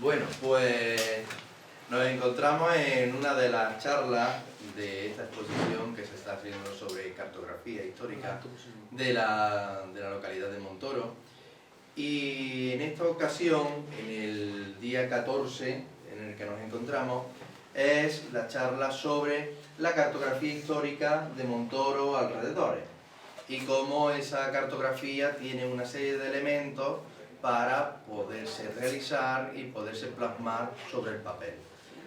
Bueno, pues nos encontramos en una de las charlas de esta exposición que se está haciendo sobre cartografía histórica de la localidad de Montoro. Y en esta ocasión, en el día 14 en el que nos encontramos, es la charla sobre la cartografía histórica de Montoro alrededores y cómo esa cartografía tiene una serie de elementos para poderse realizar y poderse plasmar sobre el papel.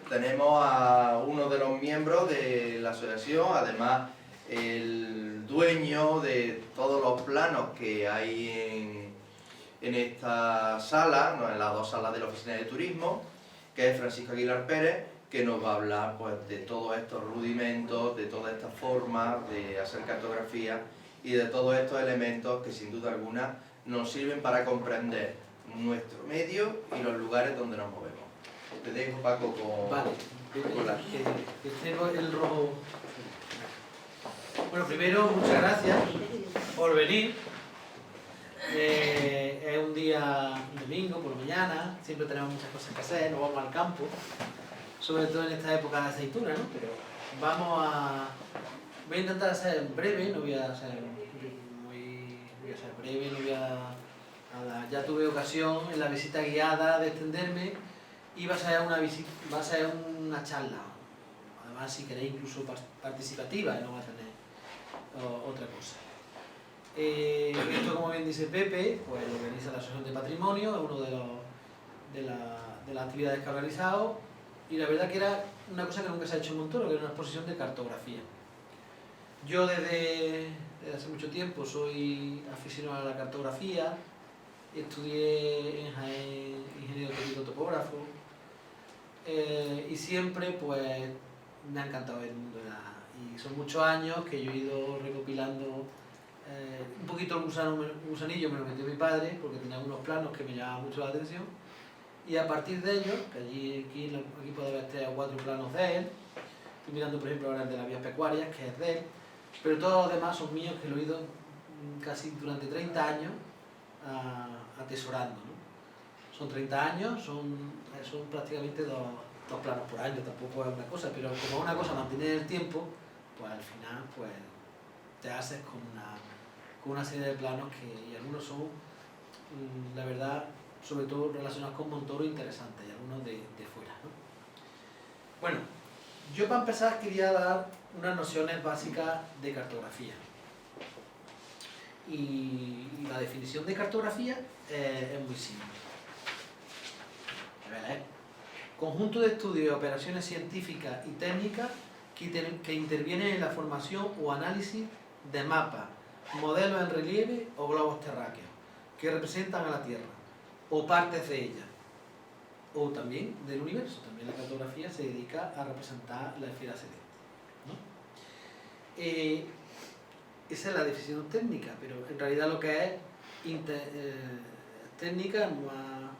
Tenemos a uno de los miembros de la asociación, además el dueño de todos los planos que hay en esta sala, en las dos salas de la oficina de turismo, que es Francisco Aguilar Pérez, que nos va a hablar pues, de todos estos rudimentos, de todas estas formas de hacer cartografía y de todos estos elementos que sin duda alguna nos sirven para comprender nuestro medio y los lugares donde nos movemos. Te dejo, Paco, con, vale, con la... que tengo el rojo. Bueno, primero, muchas gracias por venir. Es un día, un domingo por la mañana, siempre tenemos muchas cosas que hacer, nos vamos al campo, sobre todo en esta época de aceituna, ¿no? Pero voy a intentar ser breve, no voy a ser breve, no voy a ya tuve ocasión en la visita guiada de extenderme y va a ser una charla, además si queréis incluso participativa, no va a tener otra cosa. Esto, como bien dice Pepe, pues lo organiza la Asociación de Patrimonio, es uno de las actividades que ha realizado, y la verdad que era una cosa que nunca se ha hecho en Montoro, que era una exposición de cartografía. Yo desde hace mucho tiempo soy aficionado a la cartografía, estudié en Jaén ingeniero técnico topógrafo, y siempre pues me ha encantado el mundo y son muchos años que yo he ido recopilando. Un poquito el gusanillo me lo metió mi padre porque tenía unos planos que me llamaban mucho la atención, y a partir de ellos, que aquí puede haber 3 o 4 planos de él, estoy mirando por ejemplo ahora el de las vías pecuarias, que es de él, pero todos los demás son míos, que lo he ido casi durante 30 años atesorando, ¿no? Son 30 años, son prácticamente dos planos por año, tampoco es una cosa, pero como una cosa mantener el tiempo, pues al final pues te haces con una serie de planos y algunos son, la verdad, sobre todo relacionados con Montoro, interesantes, y algunos de fuera, ¿no? Bueno, yo para empezar quería dar unas nociones básicas de cartografía. Y la definición de cartografía es muy simple. Conjunto de estudios y operaciones científicas y técnicas que intervienen en la formación o análisis de mapas, modelos en relieve o globos terráqueos que representan a la Tierra o partes de ella, o también del universo. También la cartografía se dedica a representar la esfera celeste, ¿no? Esa es la definición técnica, pero en realidad lo que es técnica más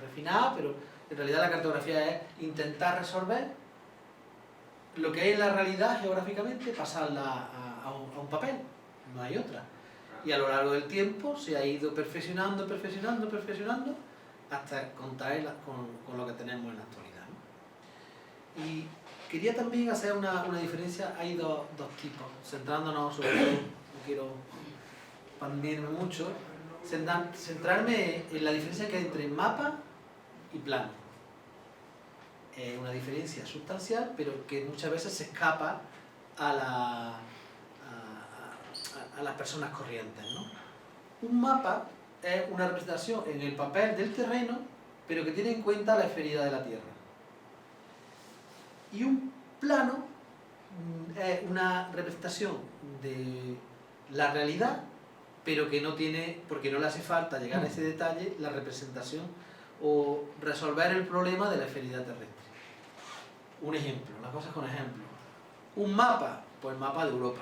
refinada, pero en realidad la cartografía es intentar resolver lo que hay en la realidad geográficamente, pasarla a un papel, no hay otra. Y a lo largo del tiempo se ha ido perfeccionando hasta contar con lo que tenemos en la actualidad, ¿no? Y quería también hacer una diferencia. Hay dos tipos, centrándonos sobre todo, no quiero expandirme mucho, centrarme en la diferencia que hay entre mapa y plano. Es una diferencia sustancial, pero que muchas veces se escapa a las personas corrientes, ¿no? Un mapa es una representación en el papel del terreno, pero que tiene en cuenta la esferidad de la Tierra. Y un plano es una representación de la realidad, pero que no tiene, porque no le hace falta llegar a ese detalle, la representación o resolver el problema de la esferidad terrestre. Un ejemplo, las cosas con ejemplos. Un mapa, pues el mapa de Europa.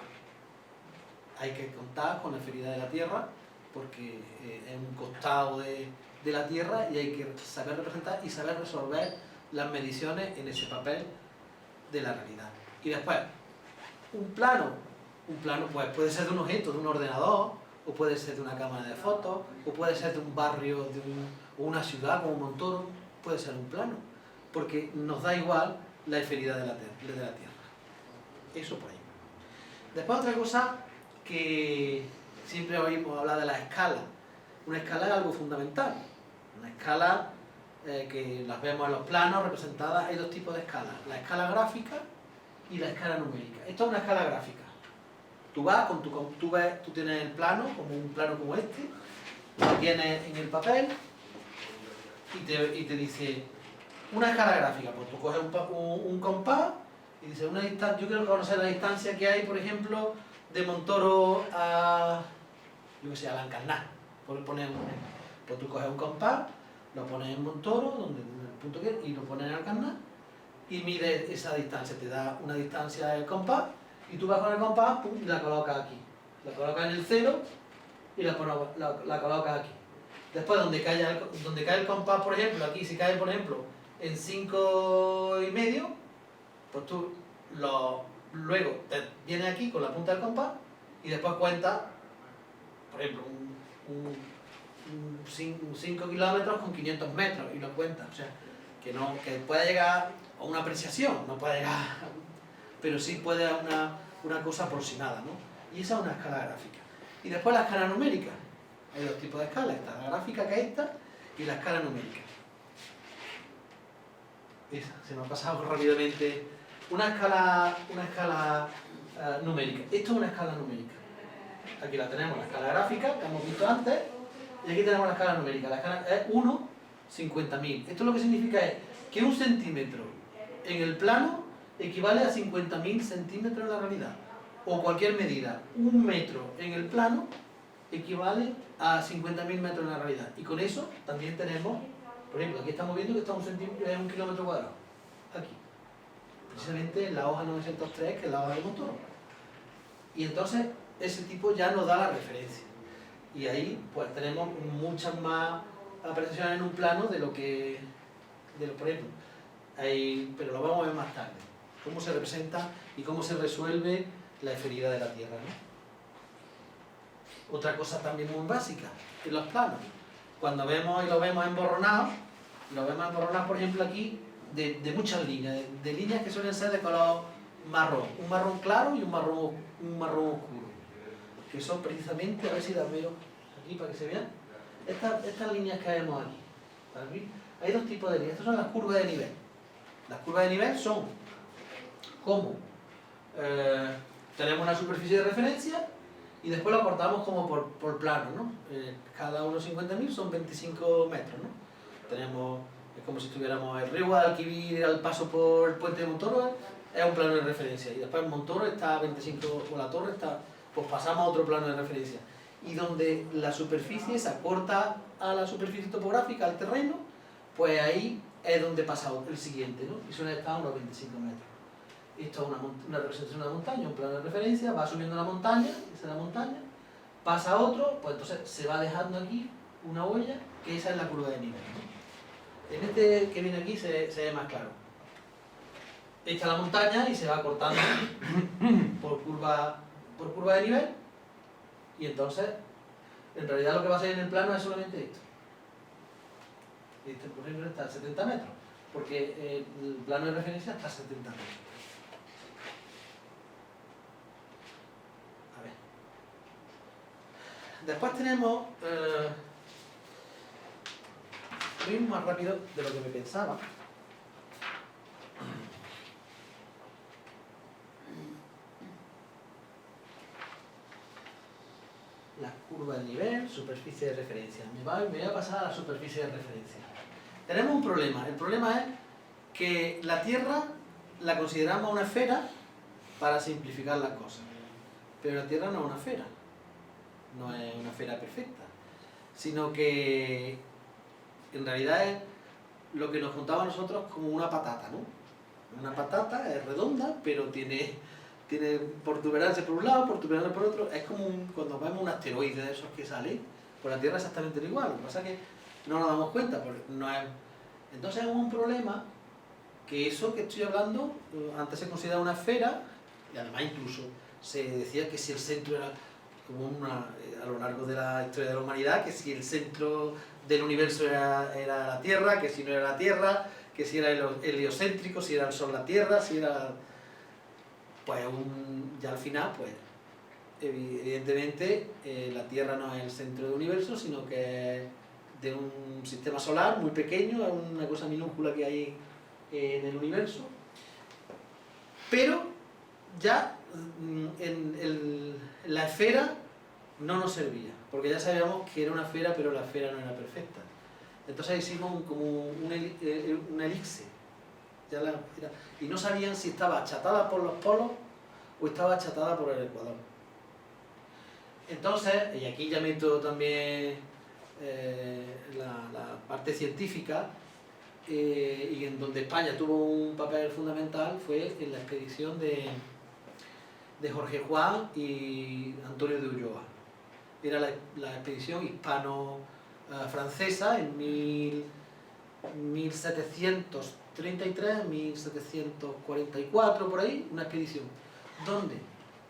Hay que contar con la esferidad de la Tierra, porque es un costado de la Tierra y hay que saber representar y saber resolver las mediciones en ese papel de la realidad. Y después, un plano pues puede ser de un objeto, de un ordenador, o puede ser de una cámara de fotos, o puede ser de un barrio, o una ciudad como Montoro, puede ser un plano, porque nos da igual la esferidad de la Tierra. Eso por ahí. Después otra cosa que siempre oímos hablar de la escala. Una escala es algo fundamental. Una escala que las vemos en los planos representadas, hay dos tipos de escalas, la escala gráfica y la escala numérica. Esto es una escala gráfica. Tú vas, tú tienes el plano, como un plano como este, lo tienes en el papel y te dice una escala gráfica. Pues tú coges un compás y dices una distancia. Yo quiero conocer la distancia que hay, por ejemplo, de Montoro a, yo que sé, a Lancarná, por poner un ejemplo. Pues tú coges un compás, lo pones en Montoro, donde el punto que y lo pones en Alcarná y mides esa distancia, te da una distancia del compás y tú vas con el compás, pum, y la colocas aquí. La colocas en el cero y la colocas aquí. Después, donde cae el compás, por ejemplo, aquí si cae, por ejemplo, en 5,5, pues tú luego te vienes aquí con la punta del compás y después cuentas, por ejemplo, 5 kilómetros con 500 metros y lo cuentas. O sea, que pueda llegar a una apreciación, no puede llegar, pero sí puede a una cosa aproximada, ¿no? Y esa es una escala gráfica. Y después la escala numérica. Hay dos tipos de escalas, esta, la gráfica que es esta, y la escala numérica. Esa, se me ha pasado rápidamente. Una escala numérica. Esto es una escala numérica. Aquí la tenemos, la escala gráfica, que hemos visto antes, y aquí tenemos la escala numérica. La escala es 1/50.000. Esto lo que significa es que 1 centímetro en el plano equivale a 50.000 centímetros en la realidad. O cualquier medida. 1 metro en el plano equivale a 50.000 metros en la realidad. Y con eso también tenemos, por ejemplo, aquí estamos viendo que está 1 kilómetro cuadrado. Aquí. Precisamente en la hoja 903, que es la hoja de Montoro. Y entonces ese tipo ya nos da la referencia. Y ahí pues tenemos muchas más apreciaciones en un plano de lo que, por ejemplo, pero lo vamos a ver más tarde. Cómo se representa y cómo se resuelve la esferidad de la Tierra, ¿no? Otra cosa también muy básica en los planos. Cuando vemos y lo vemos emborronado, por ejemplo, aquí de muchas líneas, de líneas que suelen ser de color marrón, un marrón claro y un marrón oscuro, que son precisamente, a ver si las veo aquí para que se vean, estas líneas que vemos aquí. Hay dos tipos de líneas, estas son las curvas de nivel. Las curvas de nivel son como tenemos una superficie de referencia y después lo cortamos como por plano, ¿no? Cada 1/50.000 son 25 metros, ¿no? Es como si tuviéramos el río Guadalquivir al paso por el puente de Montoro, es un plano de referencia, y después Montoro está a 25, o la torre está, pues pasamos a otro plano de referencia. Y donde la superficie se acorta a la superficie topográfica, al terreno, pues ahí es donde pasa el siguiente, ¿no? Y suele estar a unos 25 metros. Esto es una representación de una montaña, un plano de referencia, va subiendo la montaña, esa es la montaña, pasa a otro, pues entonces se va dejando aquí una huella, que esa es la curva de nivel, ¿no? En este que viene aquí se ve más claro. Esta es la montaña y se va cortando por curva de nivel, y entonces en realidad lo que va a ser en el plano es solamente esto. Este, por ejemplo, está a 70 metros, porque el plano de referencia está a 70 metros. A ver. Después tenemos... voy más rápido de lo que me pensaba. La curva de nivel, superficie de referencia. Me voy a pasar a la superficie de referencia. Tenemos un problema. El problema es que la Tierra la consideramos una esfera para simplificar las cosas. Pero la Tierra no es una esfera. No es una esfera perfecta. Sino que en realidad es lo que nos contaba a nosotros como una patata, ¿no? Una patata es redonda, pero tiene protuberancia por un lado, protuberancia por otro. Es como cuando vemos un asteroide de esos que sale, por la Tierra es exactamente igual. Lo que pasa es que no nos damos cuenta. Entonces es un problema que eso que estoy hablando, antes se consideraba una esfera, y además incluso se decía que si el centro era tuvo a lo largo de la historia de la humanidad, que si el centro del universo era la Tierra, que si no era la Tierra, que si era el heliocéntrico, si era el Sol la Tierra, si era... Pues ya al final, pues evidentemente la Tierra no es el centro del universo, sino que es de un sistema solar muy pequeño, es una cosa minúscula que hay en el universo, pero ya en la esfera no nos servía, porque ya sabíamos que era una esfera, pero la esfera no era perfecta. Entonces hicimos como una elipse, y no sabían si estaba achatada por los polos o estaba achatada por el ecuador. Entonces, y aquí ya meto también la parte científica, y en donde España tuvo un papel fundamental fue en la expedición de Jorge Juan y Antonio de Ulloa. Era la expedición hispano-francesa en 1733, 1744, por ahí, una expedición donde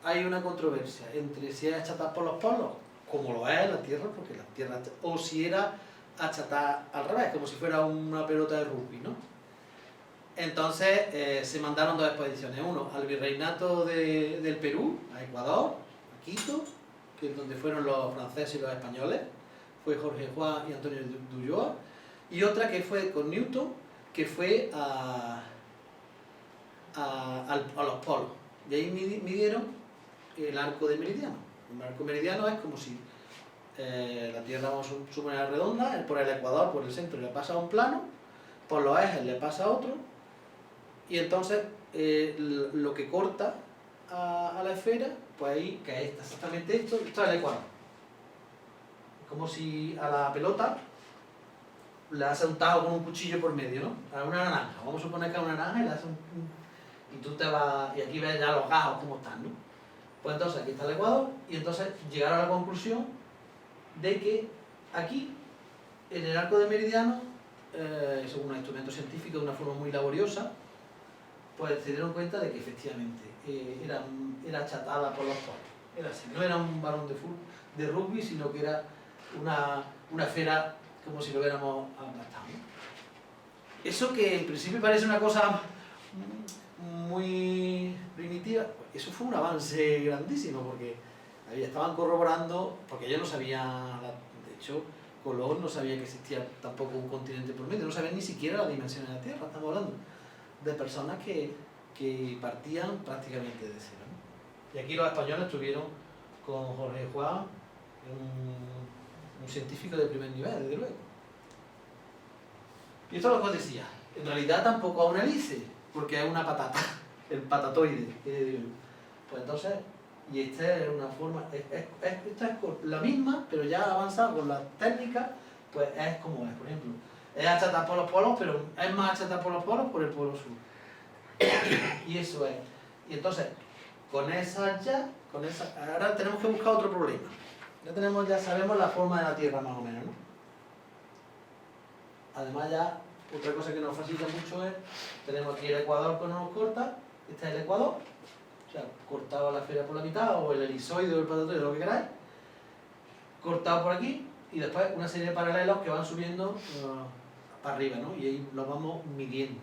hay una controversia entre si es achatada por los polos, como lo es la Tierra, porque la Tierra, o si era achatada al revés, como si fuera una pelota de rugby, ¿no? Entonces se mandaron dos expediciones, uno al Virreinato del Perú, a Ecuador, a Quito, que es donde fueron los franceses y los españoles, fue Jorge Juan y Antonio de Ulloa, y otra que fue con Newton, que fue a los polos, y ahí midieron el arco de meridiano. El arco meridiano es como si la Tierra, vamos a suponer, redonda, por el ecuador, por el centro le pasa a un plano, por los ejes le pasa a otro, y entonces lo que corta a la esfera, pues ahí, que es exactamente esto es el ecuador. Como si a la pelota le hace un tajo con un cuchillo por medio, ¿no? A una naranja, vamos a suponer que a una naranja y le hace y tú te vas, y aquí ves ya los gajos como están, ¿no? Pues entonces aquí está el ecuador, y entonces llegaron a la conclusión de que aquí, en el arco de meridiano, según un instrumento científico de una forma muy laboriosa, pues se dieron cuenta de que efectivamente era achatada por los polos. Era así, no era un balón de rugby, sino que era una esfera como si lo hubiéramos aplastado, ¿no? Eso que en principio parece una cosa muy primitiva, eso fue un avance grandísimo, porque estaban corroborando, porque ellos no sabían, de hecho Colón no sabía que existía tampoco un continente por medio, no sabían ni siquiera la dimensión de la Tierra. Estamos hablando de personas que partían prácticamente de cero, ¿no? Y aquí los españoles estuvieron con Jorge Juan, un científico de primer nivel, desde luego. Y esto es lo que os decía, en realidad tampoco es una hélice, porque es una patata, el patatoide. Pues entonces, y esta es una forma, esta es la misma, pero ya avanzada con la técnica, pues es como es, por ejemplo. Es achatada por los polos, pero es más achatada por los polos por el polo sur. Y eso es. Y entonces, ahora tenemos que buscar otro problema. Ya sabemos la forma de la Tierra más o menos, ¿no? Además ya, otra cosa que nos facilita mucho es, tenemos aquí el ecuador que nos corta, este es el ecuador, o sea, cortado la esfera por la mitad, o el elipsoide o el patatoide, lo que queráis, cortado por aquí, y después una serie de paralelos que van subiendo para arriba, ¿no? Y ahí los vamos midiendo.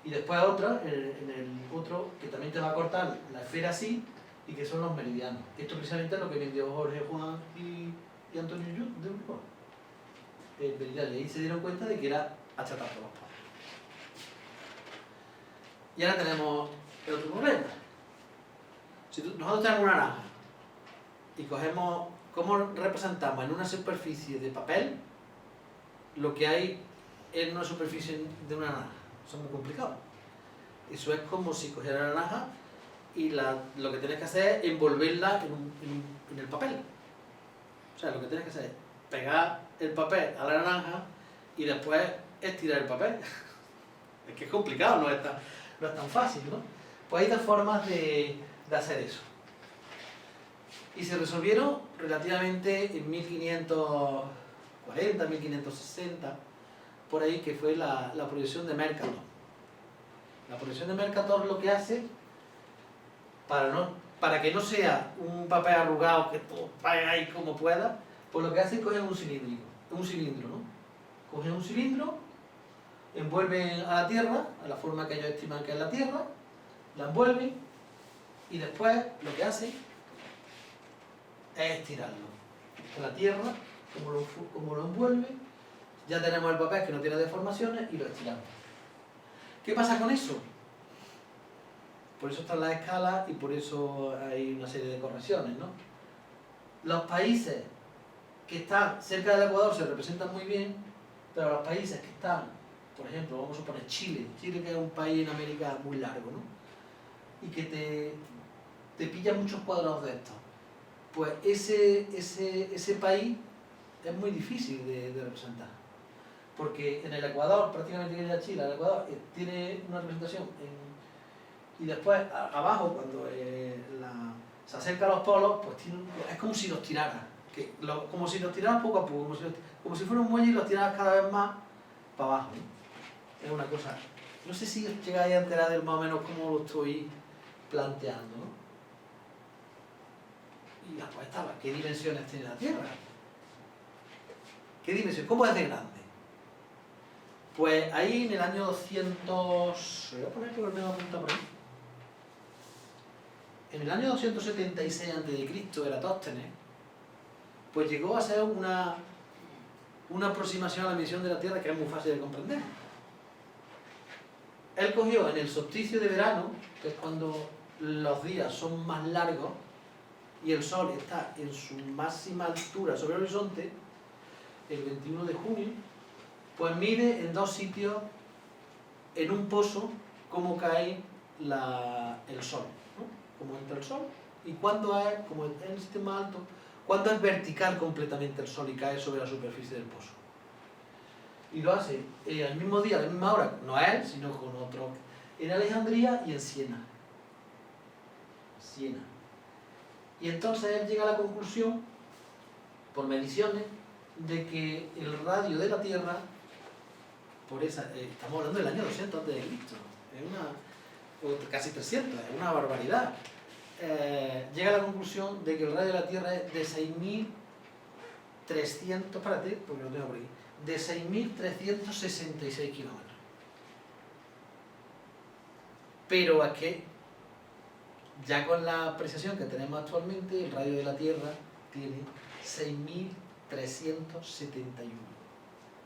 Y después otra, en el otro, que también te va a cortar la esfera así, y que son los meridianos. Esto precisamente es lo que vendió Jorge Juan y Antonio de Ulloa. Y ahí se dieron cuenta de que era achatar por los polos. Y ahora tenemos el otro problema. Si nosotros tenemos una naranja y cogemos, ¿cómo representamos en una superficie de papel lo que hay en una superficie de una naranja? Eso es muy complicado. Eso es como si cogiera la naranja y lo que tienes que hacer es envolverla en el papel. O sea, lo que tienes que hacer es pegar el papel a la naranja y después estirar el papel. Es que es complicado, no es tan fácil, ¿no? Pues hay dos formas de hacer eso. Y se resolvieron relativamente en 1540, 1560, por ahí, que fue la proyección de Mercator. La proyección de Mercator lo que hace, para no para que no sea un papel arrugado que tú pagáis como puedas, pues lo que hace es coger un cilindro, ¿no? Cogen un cilindro, envuelven a la Tierra, a la forma que ellos estiman que es la Tierra, la envuelven y después lo que hacen es estirarlo. La Tierra, como lo envuelven, ya tenemos el papel que no tiene deformaciones y lo estiramos. ¿Qué pasa con eso? Por eso están las escalas y por eso hay una serie de correcciones, ¿no? Los países que están cerca del Ecuador se representan muy bien, pero los países que están, por ejemplo, vamos a poner Chile que es un país en América muy largo, ¿no? Y que te pilla muchos cuadrados de estos. Pues ese país es muy difícil de representar. Porque en el Ecuador, prácticamente que llega Chile, el Ecuador tiene una representación y después abajo, cuando se acerca a los polos, pues es como si los tirara. Como si los tiraras poco a poco, como si fuera un muelle y los tiraras cada vez más para abajo, ¿no? Es una cosa. No sé si os llegáis a enterar de más o menos cómo lo estoy planteando, ¿no? Y después estaba, ¿qué dimensiones tiene la Tierra? ¿Qué dimensión? ¿Cómo es de grande? Pues ahí en el año 200... Voy a poner que me lo apunta por ahí. En el año 276 a.C., Eratóstenes, pues llegó a ser una aproximación a la medición de la Tierra que es muy fácil de comprender. Él cogió en el solsticio de verano, que es cuando los días son más largos y el Sol está en su máxima altura sobre el horizonte, el 21 de junio, pues mide en dos sitios, en un pozo, cómo cae el Sol, ¿no? Cómo entra el Sol y cuándo es, como en el sistema alto, cuándo es vertical completamente el Sol y cae sobre la superficie del pozo. Y lo hace al mismo día, a la misma hora, no a él, sino con otro, en Alejandría y en Siena. Y entonces él llega a la conclusión, por mediciones, de que el radio de la Tierra, estamos hablando del año 200 a.C., o casi 300, es una barbaridad. Llega a la conclusión de que el radio de la Tierra es de 6.300, espérate, porque lo tengo por aquí, de 6.366 kilómetros. Pero es que, ya con la apreciación que tenemos actualmente, el radio de la Tierra tiene 6.371.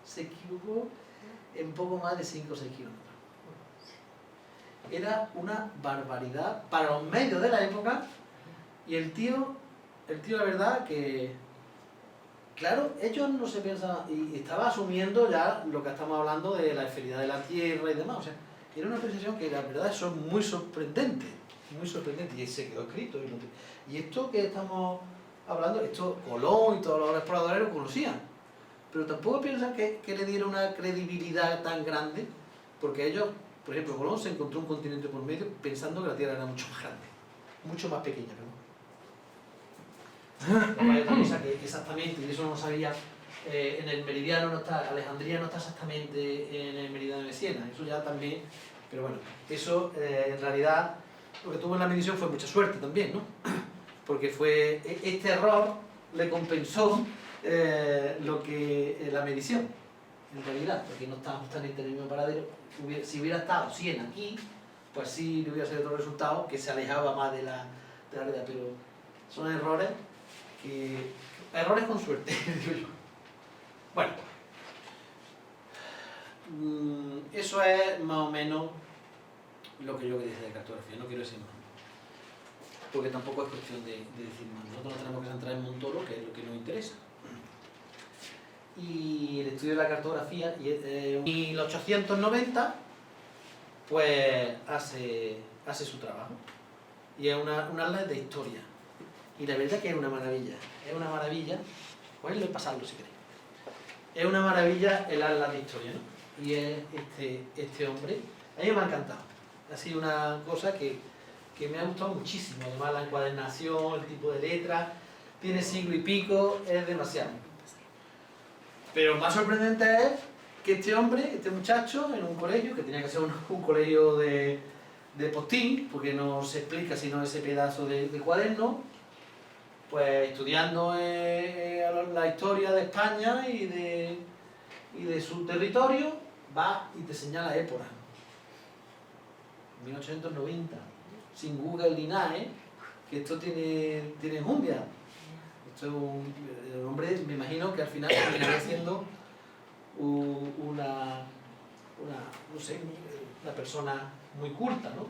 Se equivocó en poco más de 5 o 6 kilómetros. Era una barbaridad para los medios de la época, y el tío la verdad que, claro, ellos no se pensaban, y estaba asumiendo ya lo que estamos hablando de la esferidad de la Tierra y demás, o sea, era una apreciación que la verdad son muy sorprendente, y se quedó escrito. Y esto que estamos hablando, esto Colón y todos los exploradores lo conocían, pero tampoco piensan que le diera una credibilidad tan grande, porque ellos, por ejemplo, Colón se encontró un continente por medio pensando que la Tierra era mucho más grande, mucho más pequeña, perdón. Hay otra cosa que exactamente, y eso no sabía, en el meridiano no está, Alejandría no está exactamente en el meridiano de Siena, eso ya también, pero bueno, eso en realidad lo que tuvo en la medición fue mucha suerte también, ¿no? Porque este error le compensó la medición, en realidad, porque no estábamos tan en el mismo paradero. Si hubiera estado 100 aquí, pues sí le hubiera sido otro resultado que se alejaba más de la realidad, pero son errores con suerte, digo yo. Bueno, eso es más o menos lo que yo quería decir de cartografía, no quiero decir más, porque tampoco es cuestión de decir más. Nosotros nos tenemos que centrar en Montoro, que es lo que nos interesa. Y el estudio de la cartografía, y en 1890, pues hace su trabajo. Y es una atlas de historia. Y la verdad que es una maravilla. Podéis pasarlo si queréis. Es una maravilla el atlas de historia, ¿no? Y es este hombre. A mí me ha encantado. Ha sido una cosa que me ha gustado muchísimo. Además, la encuadernación, el tipo de letra, tiene siglo y pico, es demasiado. Pero más sorprendente es que este hombre, este muchacho, en un colegio, que tenía que ser un colegio de de postín, porque no se explica sino ese pedazo de cuaderno, pues estudiando la historia de España y de su territorio, va y te señala Épora. 1890, sin Google ni nada, que esto tiene enjundia. Esto es el hombre, me imagino que al final terminaría siendo una persona muy culta, ¿no?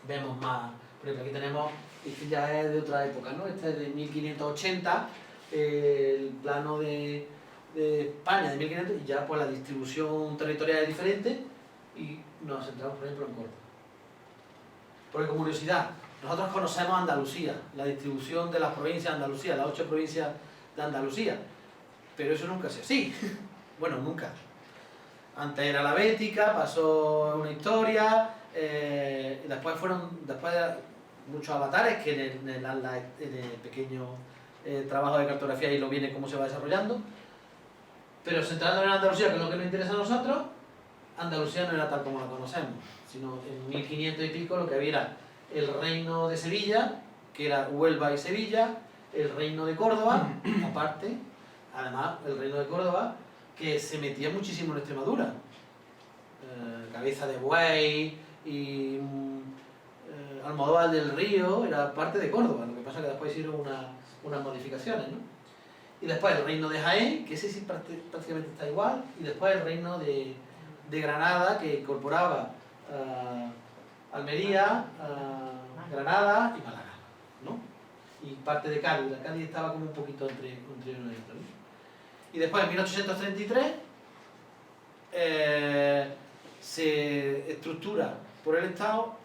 Vemos más, por ejemplo, aquí tenemos, este ya es de otra época, ¿no? Este es de 1580, el plano de España de 1500, y ya pues la distribución territorial es diferente, y nos centramos, por ejemplo, en Córdoba. Porque, como curiosidad, nosotros conocemos Andalucía, la distribución de las provincias de Andalucía, las 8 provincias de Andalucía, pero eso nunca ha sido así. Bueno, nunca. Antes era la Bética, pasó una historia, y después muchos avatares, que en el pequeño trabajo de cartografía ahí lo viene cómo se va desarrollando. Pero centrándonos en Andalucía, que es lo que nos interesa a nosotros, Andalucía no era tal como la conocemos, sino en 1500 y pico lo que había era el reino de Sevilla, que era Huelva y Sevilla, el reino de Córdoba, aparte, además el reino de Córdoba, que se metía muchísimo en Extremadura. Cabeza de Buey y Almodóvar del Río era parte de Córdoba, lo que pasa es que después hicieron unas modificaciones, ¿no? Y después el reino de Jaén, que ese sí prácticamente está igual, y después el reino de Granada, que incorporaba Almería, Granada y Málaga, ¿no? Y parte de Cádiz. La Cádiz estaba como un poquito entre uno y otro, ¿no? Y después, en 1833, se estructura por el Estado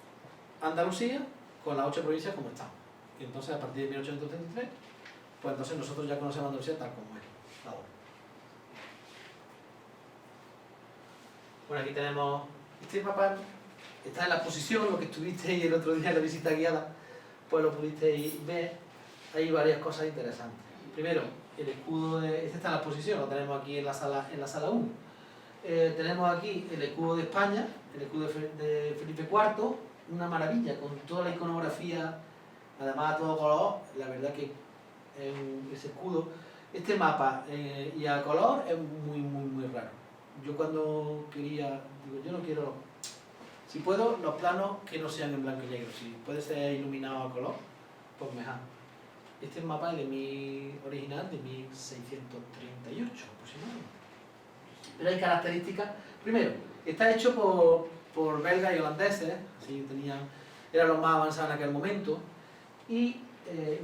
Andalucía con las 8 provincias como Estado. Y entonces, a partir de 1833, pues entonces nosotros ya conocemos Andalucía tal como es ahora. Bueno, aquí tenemos este mapa, está en la exposición, lo que estuvisteis el otro día en la visita guiada, pues lo pudisteis ver. Hay varias cosas interesantes. Primero, el escudo este está en la exposición, lo tenemos aquí en la sala 1. Tenemos aquí el escudo de España, el escudo de Felipe IV, una maravilla, con toda la iconografía, además a todo color. La verdad que ese escudo, este mapa y a color es muy raro. Yo cuando quería, digo, yo no quiero, si puedo, los planos que no sean en blanco y negro, si puede ser iluminado a color, pues mejor. Este mapa es original de 1638 aproximadamente. Pero hay características. Primero, está hecho por belgas y holandeses, así eran los más avanzados en aquel momento. Y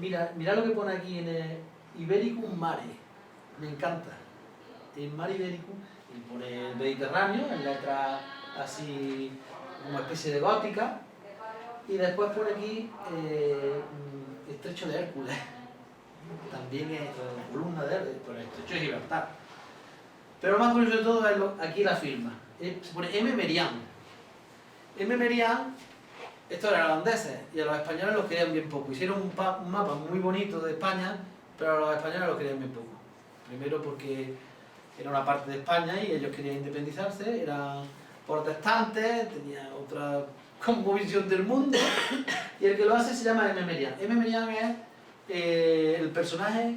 mira lo que pone aquí en el Ibericum Mare, me encanta. El Mare Ibericum, y pone el Mediterráneo en letra así como especie de gótica, y después pone aquí Estrecho de Hércules, también es columna de por el Estrecho de Gibraltar. Pero lo más curioso de todo es aquí la firma, se pone M. Merian. M. Merian, estos eran holandeses, y a los españoles los querían bien poco. Hicieron un mapa muy bonito de España, pero a los españoles los querían bien poco. Primero porque era una parte de España y ellos querían independizarse, eran protestantes, tenían otra visión del mundo, y el que lo hace se llama M. Merian. M. Merian es el personaje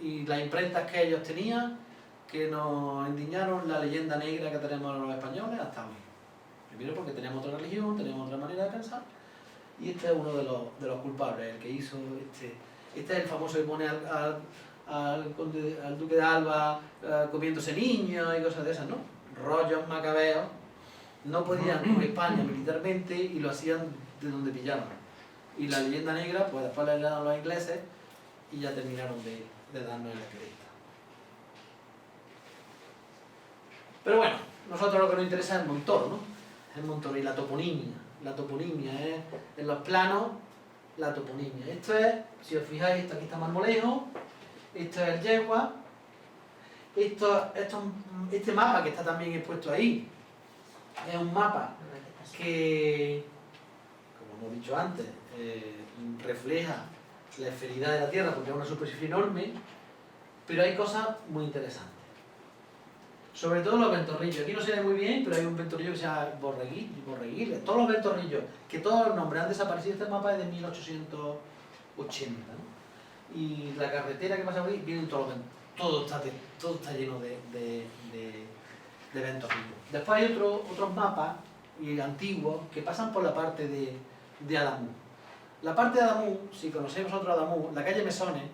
y las imprentas que ellos tenían, que nos endiñaron la leyenda negra que tenemos los españoles hasta hoy. Primero porque tenemos otra religión, tenemos otra manera de pensar, y este es uno de los culpables, el que hizo este es el famoso que pone al duque de Alba comiéndose niños y cosas de esas, ¿no? Rollos macabeos. No podían con España militarmente y lo hacían de donde pillaban. Y la leyenda negra, pues después la heredaron los ingleses y ya terminaron de darnos el crédito. Pero bueno, nosotros lo que nos interesa es el Montoro, ¿no? El Montoro y la toponimia. La toponimia es, en los planos, la toponimia. Esto es, si os fijáis, esto aquí está Marmolejo, esto es el Yegua, este mapa que está también expuesto ahí, es un mapa que, como hemos dicho antes, refleja la esferidad de la Tierra porque es una superficie enorme, pero hay cosas muy interesantes. Sobre todo los ventorrillos. Aquí no se ve muy bien, pero hay un ventorrillo que se llama Borreguiles. Todos los ventorrillos, que todos los nombres han desaparecido. Este mapa es de 1880, ¿no? Y la carretera que pasa por ahí, vienen todos los ventorrillos. Todo está lleno de ventorrillos. Después hay otros mapas antiguos que pasan por la parte de Adamuz. La parte de Adamuz, si conocemos otro Adamuz, la calle Mesones,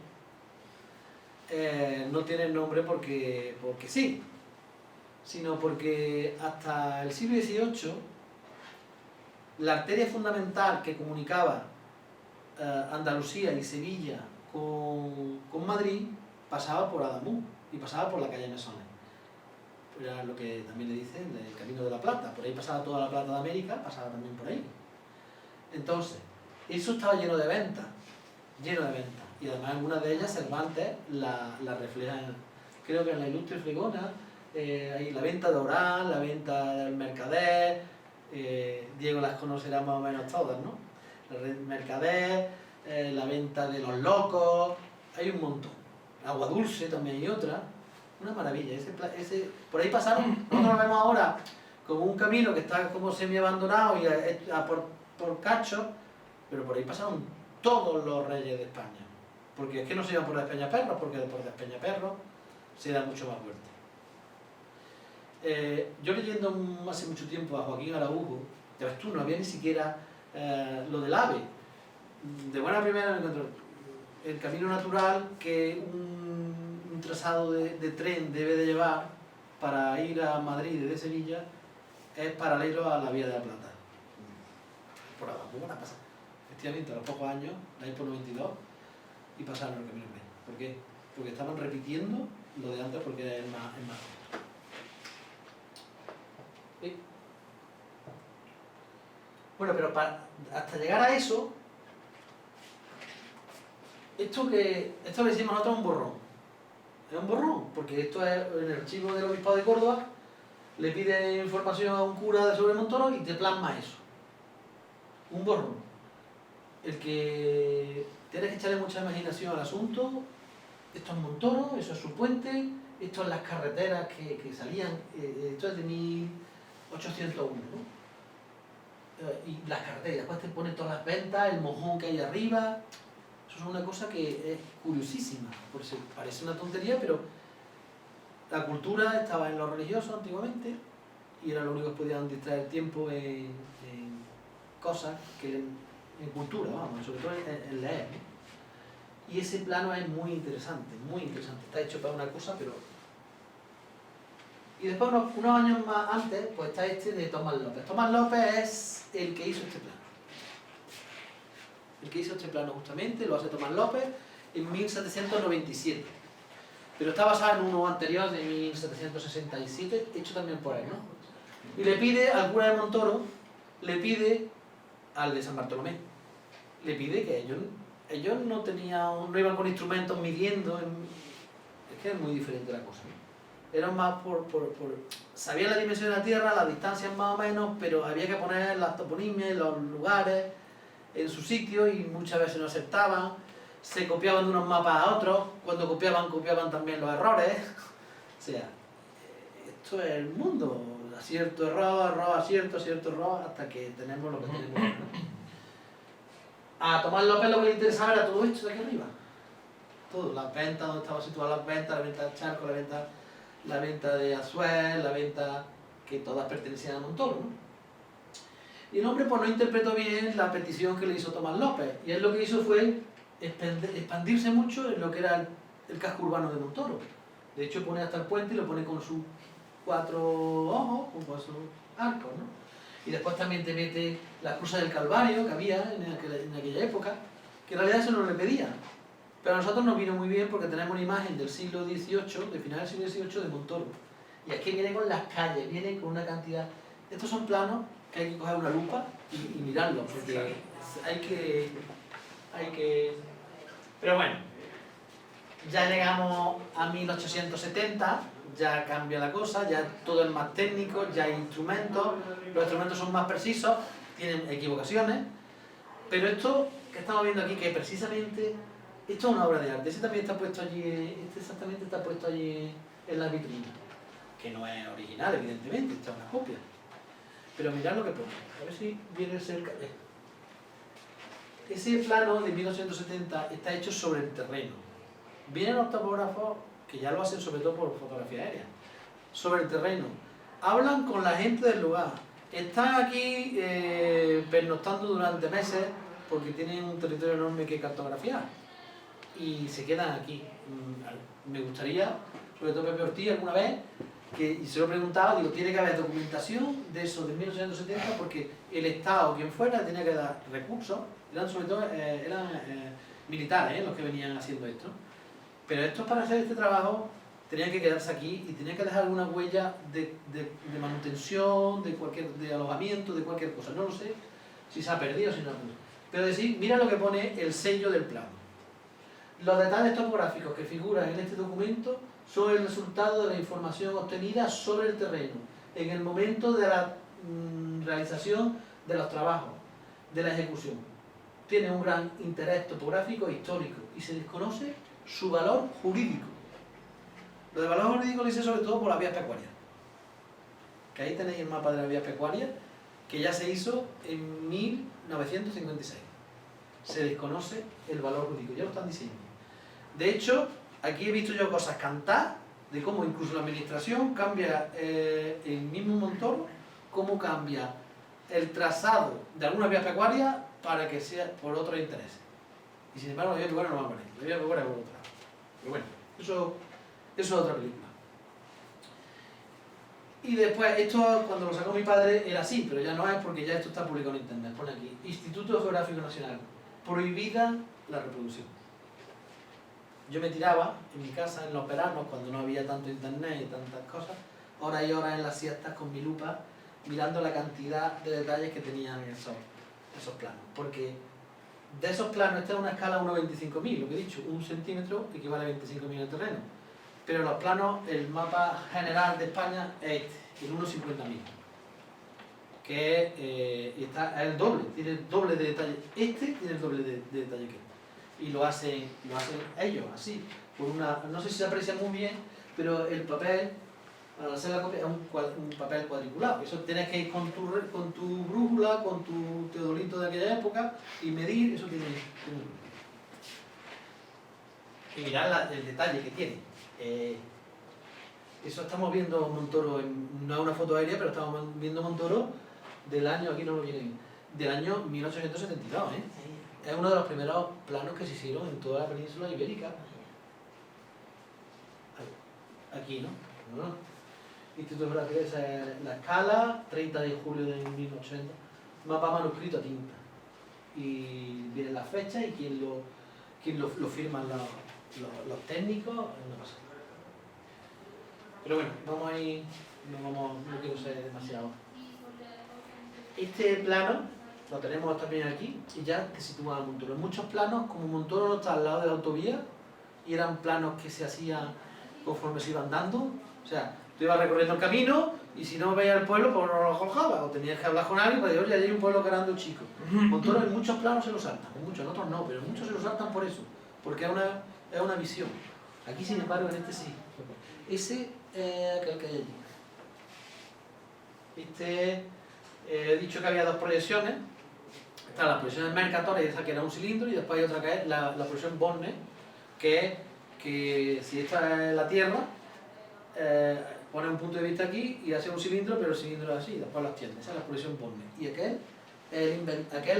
no tiene nombre porque sí, sino porque hasta el siglo XVIII la arteria fundamental que comunicaba Andalucía y Sevilla con Madrid pasaba por Adamuz y pasaba por la calle Mesones. Era lo que también le dicen el Camino de la Plata, por ahí pasaba toda la plata de América, pasaba también por ahí. Entonces, eso estaba lleno de ventas, y además algunas de ellas Cervantes la reflejan, creo que en la Ilustre Fregona, hay la venta de Orán, la venta del Mercader, Diego las conocerá más o menos todas, ¿no? El Mercader, la venta de los locos, hay un montón. Agua Dulce también hay otra, una maravilla. Por ahí pasaron, nosotros lo vemos ahora como un camino que está como semi abandonado y por cachos, pero por ahí pasaron todos los reyes de España. Porque es que no se iban por Despeñaperros, porque por Despeñaperros se da mucho más vuelta. Yo leyendo hace mucho tiempo a Joaquín Araujo, ya ves tú, no había ni siquiera lo del AVE. De buena primera me encuentro el camino natural que un trazado de tren debe de llevar para ir a Madrid desde Sevilla es paralelo a la Vía de la Plata. Por Adamuz la pasa. Efectivamente, a los pocos años, ahí por 92, y pasaron el camino B. ¿Por qué? Porque estaban repitiendo lo de antes porque es más. ¿Sí? Bueno, pero hasta llegar a eso, esto le decimos nosotros un borrón. Es un borrón, porque esto es en el archivo del Obispado de Córdoba, le pide información a un cura sobre Montoro y te plasma eso. Un borrón. El que tienes que echarle mucha imaginación al asunto. Esto es Montoro, eso es su puente, esto es las carreteras que salían, esto es de 1801, ¿no? Y las carreteras, después te ponen todas las ventas, el mojón que hay arriba. Eso es una cosa que es curiosísima, porque parece una tontería, pero la cultura estaba en lo religioso antiguamente y era lo único que podían distraer el tiempo en cosas en cultura, vamos, sobre todo en leer, ¿no? Y ese plano es muy interesante, está hecho para una cosa, pero... Y después, unos años más antes, pues está este de Tomás López. Tomás López es el que hizo este plano. El que hizo este plano justamente, lo hace Tomás López en 1797. Pero está basado en uno anterior de 1767, hecho también por él, ¿no? Y le pide al cura de Montoro, le pide al de San Bartolomé, le pide que ellos no iban con instrumentos midiendo, es que es muy diferente la cosa, ¿no? Eran más sabían la dimensión de la Tierra, las distancias más o menos, pero había que poner las toponimias, los lugares en su sitio y muchas veces no aceptaban, se copiaban de unos mapas a otros, cuando copiaban también los errores. O sea, esto es el mundo, acierto, error, acierto, error, hasta que tenemos lo que tenemos, ¿no? A Tomás López lo que le interesaba era todo esto de aquí arriba. Todo, las ventas, donde estaban situadas las ventas, la venta de Charco, la venta de Azuel, la venta que todas pertenecían a Montoro, ¿no? Y el hombre pues no interpretó bien la petición que le hizo Tomás López. Y él lo que hizo fue expandirse mucho en lo que era el casco urbano de Montoro. De hecho pone hasta el puente y lo pone con sus 4 ojos, con sus arcos, ¿no? Y después también te mete la cruz del Calvario que había en aquella época, que en realidad eso no le pedía. Pero a nosotros nos vino muy bien porque tenemos una imagen del siglo XVIII, de final del siglo XVIII, de Montoro. Y aquí viene con las calles, viene con una cantidad... Estos son planos que hay que coger una lupa y mirarlos, porque hay que... Pero bueno, ya llegamos a 1870, ya cambia la cosa, ya todo es más técnico, ya hay instrumentos, los instrumentos son más precisos, tienen equivocaciones, pero esto que estamos viendo aquí, que precisamente, esto es una obra de arte, ese también está puesto allí, este exactamente está puesto allí en la vitrina, que no es original, evidentemente, esta es una copia. Pero mirad lo que pone, a ver si viene cerca. Ese plano de 1870 está hecho sobre el terreno. Vienen los topógrafos, que ya lo hacen sobre todo por fotografía aérea, sobre el terreno. Hablan con la gente del lugar. Están aquí pernoctando durante meses porque tienen un territorio enorme que cartografiar. Y se quedan aquí. Me gustaría, sobre todo Pepe Ortiz, alguna vez, y se lo he preguntado, digo, tiene que haber documentación de eso de 1870 porque el Estado, quien fuera, tenía que dar recursos. Eran sobre todo militares los que venían haciendo esto. Pero estos, para hacer este trabajo, tenían que quedarse aquí y tenían que dejar alguna huella de manutención, de alojamiento, de cualquier cosa. No lo sé si se ha perdido o si no ha perdido. Pero decir, mira lo que pone el sello del plano. Los detalles topográficos que figuran en este documento son el resultado de la información obtenida sobre el terreno en el momento de la realización de los trabajos, de la ejecución. Tiene un gran interés topográfico e histórico y se desconoce su valor jurídico. Lo de valor jurídico lo hice sobre todo por las vías pecuarias. Que ahí tenéis el mapa de las vías pecuarias, que ya se hizo en 1956. Se desconoce el valor jurídico, ya lo están diciendo. De hecho, aquí he visto yo cosas cantar de cómo incluso la administración cambia el mismo Montoro, cómo cambia el trazado de algunas vías pecuarias para que sea por otros intereses. Y sin embargo, la vía pecuaria no va a poner, la vía pecuaria por otro lado. Pero bueno, eso es otra película. Y después, esto cuando lo sacó mi padre era así, pero ya no es porque ya esto está publicado en internet. Pone aquí, Instituto Geográfico Nacional, prohibida la reproducción. Yo me tiraba en mi casa en los veranos, cuando no había tanto internet y tantas cosas, horas y horas en las siestas con mi lupa, mirando la cantidad de detalles que tenían esos planos. Porque de esos planos, esta es una escala 1,25.000, lo que he dicho, 1 centímetro equivale a 25.000 de terreno. Pero los planos, el mapa general de España es este, el 1,50.000. Que es el doble, tiene el doble de detalle. Este tiene el doble de detalle que este. Y lo hacen ellos, así. Por no sé si se aprecia muy bien, pero el papel, al hacer la copia, es un papel cuadriculado. Eso tienes que ir con tu brújula, con tu teodolito de aquella época y medir, eso tiene. Y mirad el detalle que tiene. Eso estamos viendo Montoro, no es una foto aérea, pero estamos viendo Montoro del año, aquí no lo viene bien, del año 1872, Es uno de los primeros planos que se hicieron en toda la península ibérica. Aquí, ¿no? Instituto de Geografía, esa es la escala, 30 de julio de 1880, mapa manuscrito a tinta. Y vienen las fechas y quién lo firman los técnicos, no pasa. Pero bueno, vamos a ir, no quiero ser demasiado. Este plano lo tenemos también aquí y ya te sitúa a Montoro. En muchos planos, como Montoro no está al lado de la autovía, y eran planos que se hacían conforme se iban dando, o sea, tú ibas recorriendo el camino y si no veías el pueblo, pues no lo colgabas, o tenías que hablar con alguien para decir, oye, hay un pueblo grande o chico. Montoro en muchos planos se lo saltan, en muchos, en otros no, pero en muchos se lo saltan por eso, porque es una visión. Aquí, sin embargo, en este sí. Ese es aquel que hay allí. He dicho que había dos proyecciones. Está la proyección Mercator, esa que era un cilindro, y después hay otra que es la proyección Borne, que es que si esta es la Tierra, pone un punto de vista aquí y hace un cilindro, pero el cilindro es así, después la extiende. Esa es la proyección Borne. Y aquel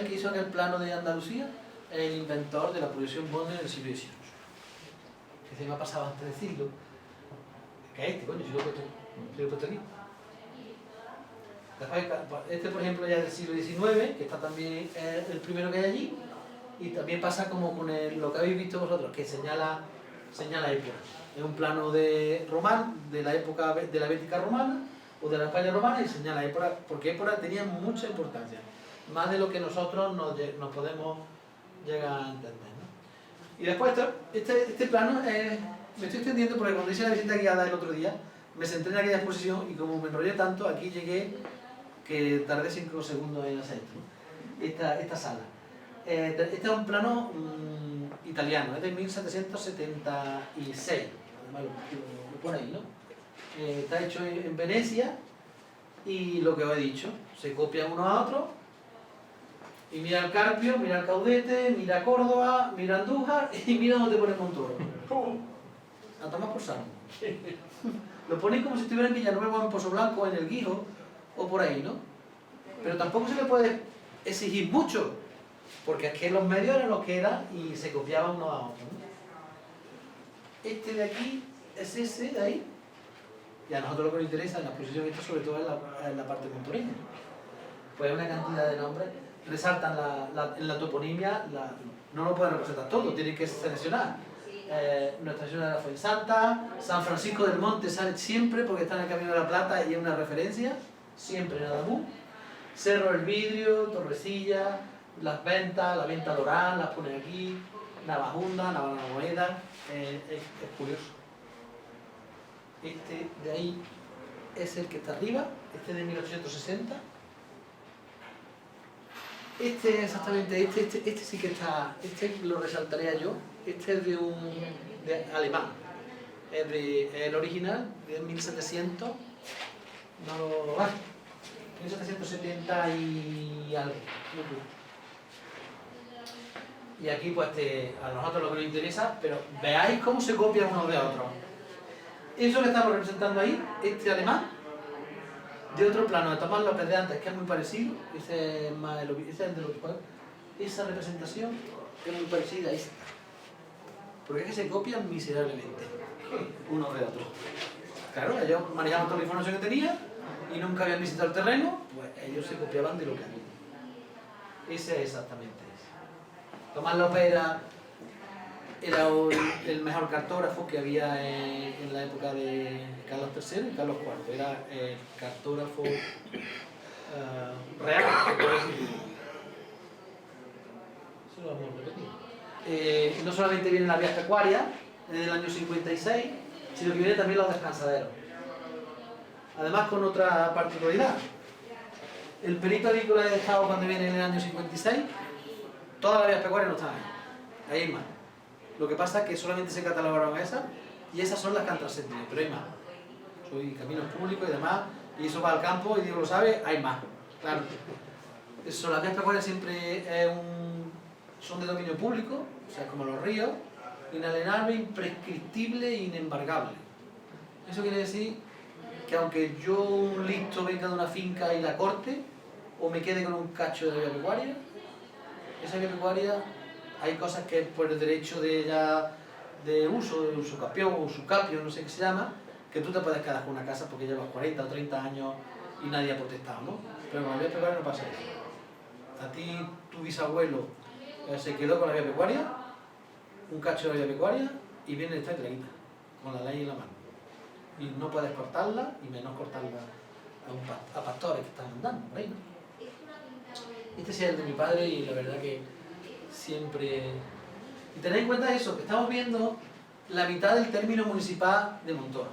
que hizo aquel plano de Andalucía es el inventor de la proyección Borne del siglo XVIII. Que se me ha pasado antes de decirlo. ¿Qué es este, coño? Si lo he puesto aquí. Este, por ejemplo, ya es del siglo XIX, que está también el primero que hay allí, y también pasa como con lo que habéis visto vosotros, que señala época. Es un plano de la época de la Bética romana o de la España romana y señala época, porque época tenía mucha importancia, más de lo que nosotros nos podemos llegar a entender, ¿no? Y después este plano me estoy extendiendo porque cuando hice la visita guiada el otro día, me senté en aquella exposición y como me enrollé tanto, aquí llegué que tardé 5 segundos en hacer esto, ¿no? Esta sala. Este es un plano italiano, es de 1776, además lo pone ahí, ¿no? está hecho en Venecia y lo que os he dicho, se copian uno a otro y mira el Carpio, mira el Caudete, mira Córdoba, mira Andújar y mira dónde pone Montoro. A tomar por saco. Lo ponéis como si estuviera en Villanueva, en Pozo Blanco, en El Guijo o por ahí, ¿no? Pero tampoco se le puede exigir mucho, porque es que los medios eran los que eran y se copiaban unos a otros, ¿no? Este de aquí es ese de ahí, y a nosotros lo que nos interesa en la exposición esta sobre todo es la parte montoreña. Pues una cantidad de nombres, resaltan en la toponimia, no lo pueden representar todo, tienen que seleccionar. Nuestra Señora de la Fuensanta, San Francisco del Monte sale siempre porque está en el Camino de la Plata y es una referencia, siempre en Adamú. Cerro del Vidrio, Torrecilla, Las Ventas, la Venta Dorán, las pone aquí, Navajunda, Navalamoeda, es curioso. Este de ahí es el que está arriba, este de 1860. Este exactamente, este sí que está, este lo resaltaría yo, este es de alemán, es el original, de 1700, no lo va, 1770 y algo, y aquí pues a nosotros lo que nos interesa, pero veáis cómo se copian unos de otros. Eso que estamos representando ahí, este alemán, de otro plano, de Tomás López de antes, que es muy parecido, ese es el de los cuadros. Esa representación es muy parecida a esta. Porque es que se copian miserablemente, unos de otros. Claro, ellos manejaban toda la información que tenían y nunca habían visitado el terreno, pues ellos se copiaban de lo que había. Ese es exactamente ese. Tomás López era el mejor cartógrafo que había en la época de Carlos III y Carlos IV. Era el cartógrafo real. Eso lo vamos a repetir. No solamente vienen las vías pecuarias desde el año 56, sino que vienen también los descansaderos. Además, con otra particularidad. El perito agrícola de Estado, cuando viene en el año 56, todas las vías pecuarias no están ahí. Ahí hay más. Lo que pasa es que solamente se catalogaron esas y esas son las que han trascendido, pero hay más. Soy caminos públicos y demás, y eso va al campo y Dios lo sabe, hay más. Claro. Eso, las vías pecuarias siempre son de dominio público, o sea, como los ríos, inalienable, imprescriptible e inembargable. Eso quiere decir que aunque yo, un listo, venga de una finca y la corte, o me quede con un cacho de la vía pecuaria, esa vía pecuaria, hay cosas que por el derecho de usucapión o usucapio, no sé qué se llama, que tú te puedes quedar con una casa porque llevas 40 o 30 años y nadie ha protestado, ¿no? Pero con la vía pecuaria no pasa eso. A ti, tu bisabuelo se quedó con la vía pecuaria, un cacho de la vía pecuaria, y viene el Estado y te la quita, con la ley en la mano. Y no puedes cortarla, y menos cortarla a pastores que están andando por ahí, ¿no? Este es el de mi padre y la verdad que siempre... Y tened en cuenta eso, que estamos viendo la mitad del término municipal de Montoro.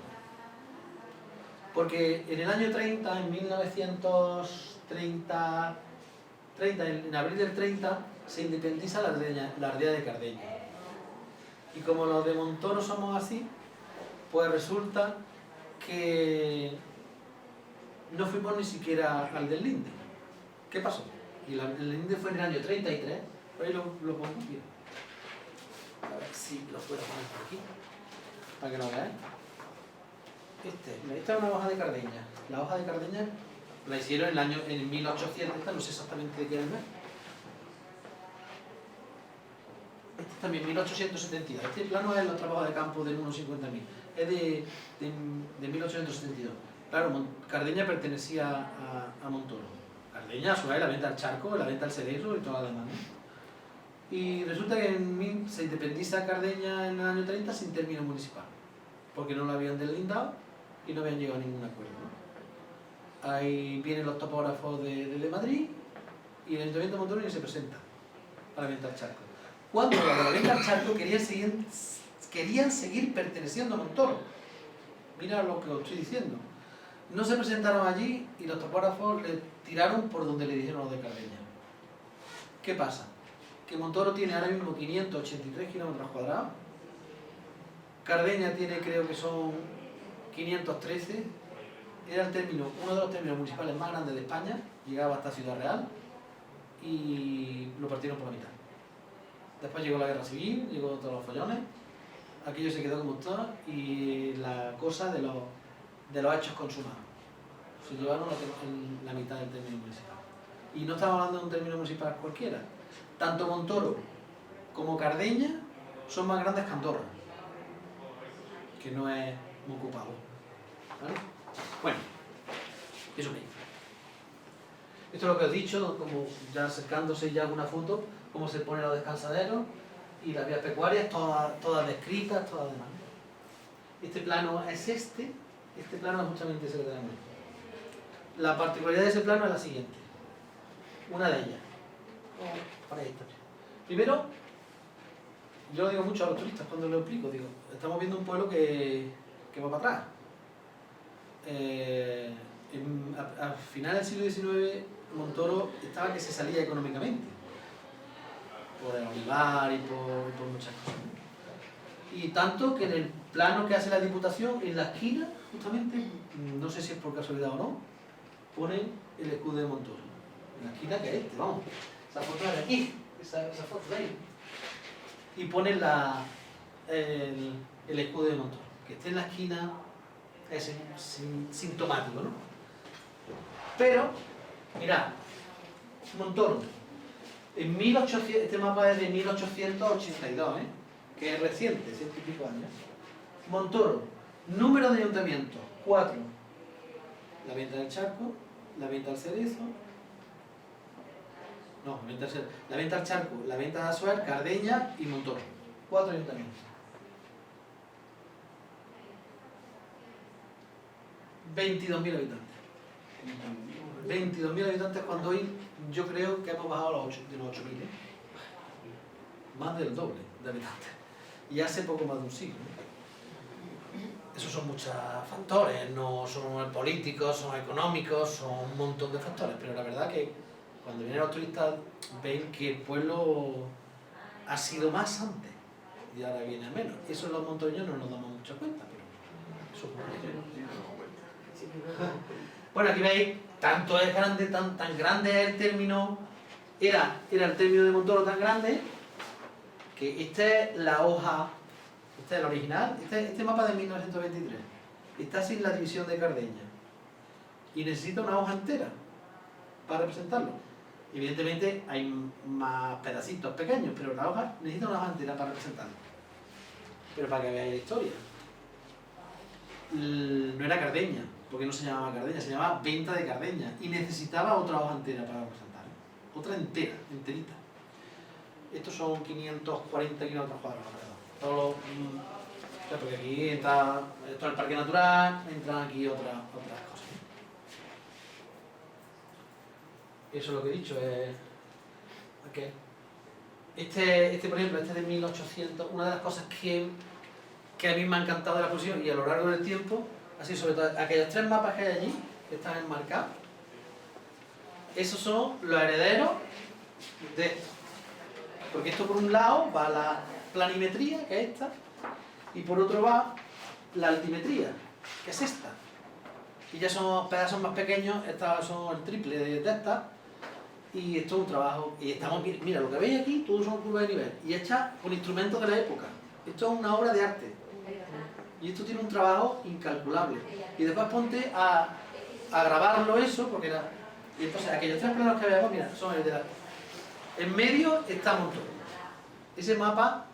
Porque en el año 30, en 1930, en abril del 30, se independiza la aldea de Cardeña. Y como los de Montoro somos así, pues resulta que no fuimos ni siquiera al del Linde. ¿Qué pasó? Y el Linde fue en el año 33, por ahí lo pongo aquí. A ver si lo puedo poner por aquí, para que lo veáis. Esta es una hoja de Cardeña. La hoja de Cardeña la hicieron en 1800, esta no sé exactamente de qué año es. Este también, 1872. Este plano es la trabajo de campo del 1.50.000. Es de 1872. Claro, Cardeña pertenecía a Montoro. Cardeña, a su vez, la venta al Charco, la venta al Cerezo y toda la demás, ¿no? Y resulta que se independiza Cardeña en el año 30 sin término municipal, porque no lo habían deslindado y no habían llegado a ningún acuerdo, ¿no? Ahí vienen los topógrafos de Madrid y el Ayuntamiento de Montoro ni se presenta para la venta al Charco. Cuando los de la venta al Charco querían seguir perteneciendo a Montoro. Mira lo que os estoy diciendo. No se presentaron allí y los topógrafos le tiraron por donde le dijeron los de Cardeña. ¿Qué pasa? Que Montoro tiene ahora mismo 583 kilómetros cuadrados. Cardeña tiene, creo que son 513, era el término, uno de los términos municipales más grandes de España, llegaba hasta Ciudad Real y lo partieron por la mitad. Después llegó la guerra civil, llegó todos los follones, aquello se quedó como está y la cosa de los hechos consumados. Se llevaron la mitad del término municipal. Y no estamos hablando de un término municipal cualquiera. Tanto Montoro como Cardeña son más grandes que Andorra, que no es muy ocupado. ¿Vale? Bueno, eso me dice. Esto es lo que os he dicho, como ya acercándose ya una foto, cómo se ponen los descansaderos y las vías pecuarias, todas descritas, todas demás. Este plano es este plano es justamente ese que tenemos. La particularidad de ese plano es la siguiente, una de ellas. Para esta. Primero, yo lo digo mucho a los turistas cuando lo explico, digo, estamos viendo un pueblo que va para atrás. A finales del siglo XIX, Montoro estaba que se salía económicamente, por el olivar y por muchas cosas. Y tanto que en el plano que hace la Diputación, en la esquina, justamente, no sé si es por casualidad o no, ponen el escudo de Montoro. En la esquina que es este, vamos. Esa foto es de aquí, esa foto de ahí. Y ponen el escudo de Montoro. Que esté en la esquina es sintomático, ¿no? Pero, mirad, Montoro, en 1800, este mapa es de 1882, que es reciente, 100 y pico años. Montoro, número de ayuntamientos, 4. La Venta del Charco, la Venta del Cerezo, no, la Venta del Charco, la Venta de Azuer, Cardeña y Montoro. 4 ayuntamientos. 22.000 habitantes. 22.000 habitantes cuando hoy yo creo que hemos bajado de los 8.000. Más del doble de habitantes. Y hace poco más de un siglo. Esos son muchos factores, no son políticos, son económicos, son un montón de factores, pero la verdad que cuando vienen los turistas ven que el pueblo ha sido más antes y ahora viene a menos. Eso los montoños no nos damos mucha cuenta, pero eso es bueno. Bueno, aquí veis, tanto es grande, tan grande es el término, era el término de Montoro tan grande, que esta es la hoja, este es el original, este mapa de 1923, está sin la división de Cardeña y necesita una hoja entera para representarlo. Evidentemente hay más pedacitos pequeños, pero la hoja necesita una hoja entera para representarlo. Pero para que veáis la historia, no era Cardeña, porque no se llamaba Cardeña, se llamaba Venta de Cardeña y necesitaba otra hoja entera para representarlo, otra entera, enterita. Estos son 540 kilómetros cuadrados alrededor. Porque aquí entra, esto es el parque natural, entran aquí otras cosas. Eso es lo que he dicho. Okay. Este, por ejemplo, este de 1800, una de las cosas que a mí me ha encantado de la exposición y a lo largo del tiempo, así sobre todo aquellos 3 mapas que hay allí, que están enmarcados, esos son los herederos de esto. Porque esto por un lado va la planimetría, que es esta, y por otro va la altimetría, que es esta. Y ya son pedazos más pequeños, estas son el triple de estas, y esto es un trabajo, y estamos, mira, lo que veis aquí, todos son curvas de nivel, y hechas con instrumentos de la época. Esto es una obra de arte, y esto tiene un trabajo incalculable. Y después ponte a grabarlo eso, porque era... Y entonces aquellos 3 planos que veamos, mira, son el de la... En medio está Montoro. Ese mapa,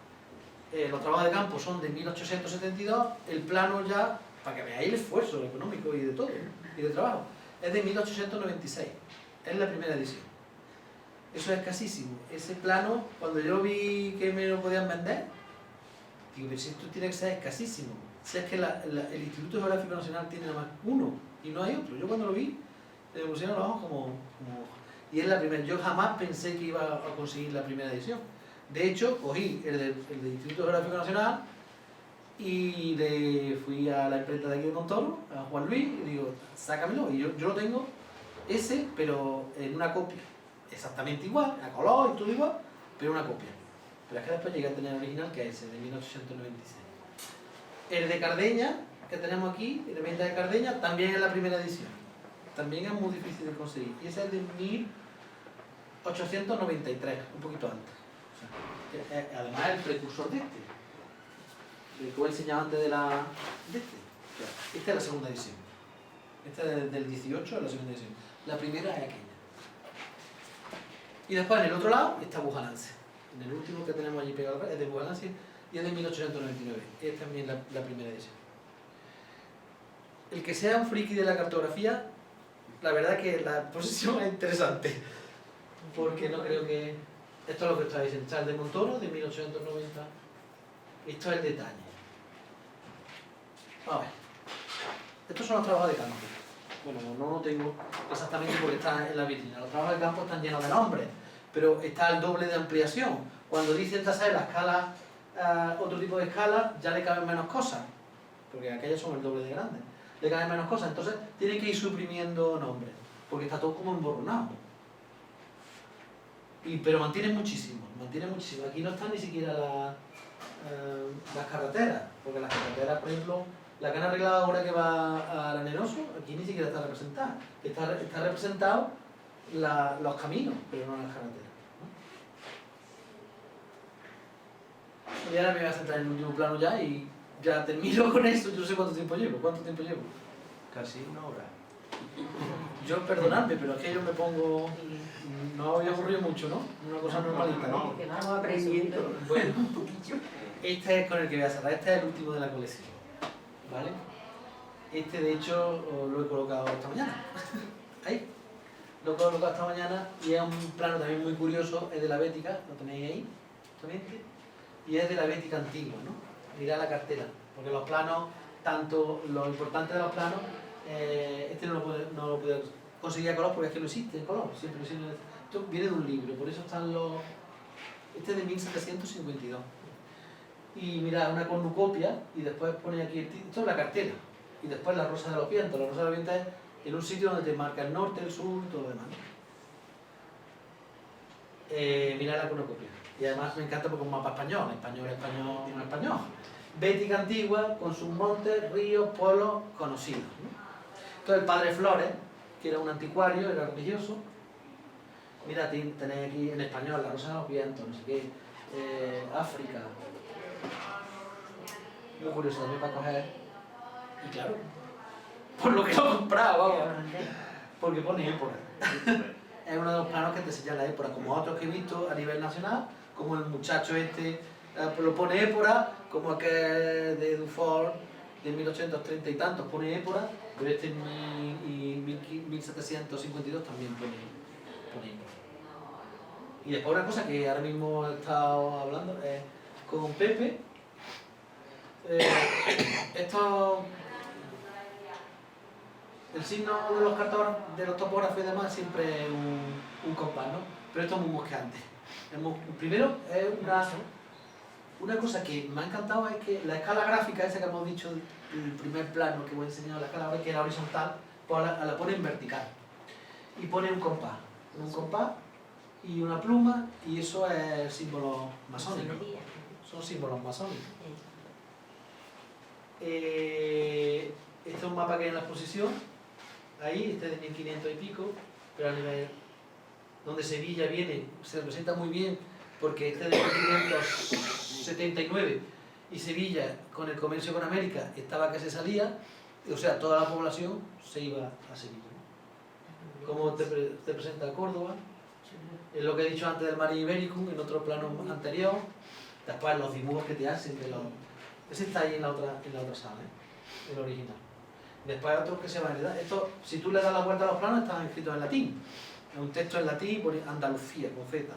los trabajos de campo son de 1872, el plano ya, para que veáis el esfuerzo económico y de todo, y de trabajo, es de 1896, es la primera edición. Eso es escasísimo. Ese plano, cuando yo vi que me lo podían vender, digo, pero si esto tiene que ser escasísimo. Si es que el Instituto Geográfico Nacional tiene nada más uno, y no hay otro. Yo cuando lo vi, me pusieron los ojos como... Y es la primera. Yo jamás pensé que iba a conseguir la primera edición. De hecho, cogí el del Instituto Geográfico Nacional y le fui a la imprenta de aquí de Montoro, a Juan Luis, y digo, sácamelo. Y yo lo tengo, ese, pero en una copia. Exactamente igual, a color y todo igual, pero una copia. Pero es que después llegué a tener el original, que es ese, de 1896. El de Cardeña que tenemos aquí, Herramienta de Cardeña, también es la primera edición. También es muy difícil de conseguir. Y ese es de 1893, un poquito antes. O sea, además es el precursor de este. El que os he enseñado antes de este. Esta es la segunda edición. Esta es del 18 a la segunda edición. La primera es aquella. Y después en el otro lado está Bujalance. En el último que tenemos allí pegado es de Bujalance y es de 1899. Esta es también la primera edición. El que sea un friki de la cartografía, la verdad es que la exposición es interesante. Porque no creo que... Esto es lo que está diciendo. Está el de Montoro, de 1890. Esto es el detalle. A ver. Estos son los trabajos de campo. Bueno, no lo tengo exactamente porque está en la vitrina. Los trabajos de campo están llenos de nombres, pero está el doble de ampliación. Cuando dicen tasar la escala, otro tipo de escala, ya le caben menos cosas, porque aquellas son el doble de grandes. Le caben menos cosas, entonces tiene que ir suprimiendo nombres, porque está todo como emborronado. Pero mantiene muchísimo, Aquí no están ni siquiera las carreteras, porque las carreteras, por ejemplo, la que han arreglado ahora que va a Aranenoso, aquí ni siquiera está representada. Está representado los caminos, pero no las carreteras, ¿no? Y ahora me voy a centrar en el último plano ya y ya termino con esto. Yo no sé cuánto tiempo llevo. Casi una hora. Yo, perdonadme, pero es que yo me pongo... No había aburrido mucho, ¿no? Una cosa normalita, ¿no? Que vamos aprendiendo. Bueno, este es con el que voy a cerrar. Este es el último de la colección, ¿vale? Este, de hecho, lo he colocado esta mañana. Ahí. Lo he colocado esta mañana y es un plano también muy curioso. Es de la Bética, lo tenéis ahí, justamente. Y es de la Bética antigua, ¿no? Mirad la cartela, porque los planos, tanto lo importante de los planos, este no lo puedo conseguir a color porque es que no existe en color, siempre existe. Esto viene de un libro, por eso están los... Este es de 1752. Y mira, una cornucopia, y después pone aquí el título, esto es la cartela, y después la rosa de los vientos. La rosa de los vientos es en un sitio donde te marca el norte, el sur, todo lo demás. Mira la cornucopia. Y además me encanta porque es un mapa español, español. Bética antigua, con sus montes, ríos, pueblos conocidos, ¿no? Entonces el padre Flores, que era un anticuario, era religioso. Mira, tenéis aquí en español la rosa de los vientos, no sé qué, África. Muy curioso también para coger. Y claro, por lo que lo he comprado, vamos. Porque pone época. Es uno de los planos que te señala la época, como otros que he visto a nivel nacional, como el muchacho este lo pone época, como aquel de Dufour de 1830 y tantos pone época, pero este en 1752 también pone época. Y después una cosa que ahora mismo he estado hablando es con Pepe. El signo de los topógrafos y demás siempre es un compás, ¿no? Pero esto es muy mosqueante. Primero, es una cosa que me ha encantado, es que la escala gráfica, esa que hemos dicho, el primer plano que voy a enseñar, la escala gráfica, que era horizontal, pues la pone en vertical. Y pone un compás y una pluma, y eso es símbolo masónico. Son símbolos masónicos. Este es un mapa que hay en la exposición, ahí, este es de 1500 y pico, pero a nivel donde Sevilla se representa muy bien, porque este es de 1579 y Sevilla, con el comercio con América, estaba que se salía, o sea, toda la población se iba a Sevilla. Como te presenta Córdoba, es lo que he dicho antes del Mare Ibericum, en otro plano anterior, después los dibujos que te hacen de los... Ese está ahí en la otra sala, el original. Después hay otros que se van a heredar. Esto, si tú le das la vuelta a los planos, están escritos en latín. Es un texto en latín por Andalucía, con Z.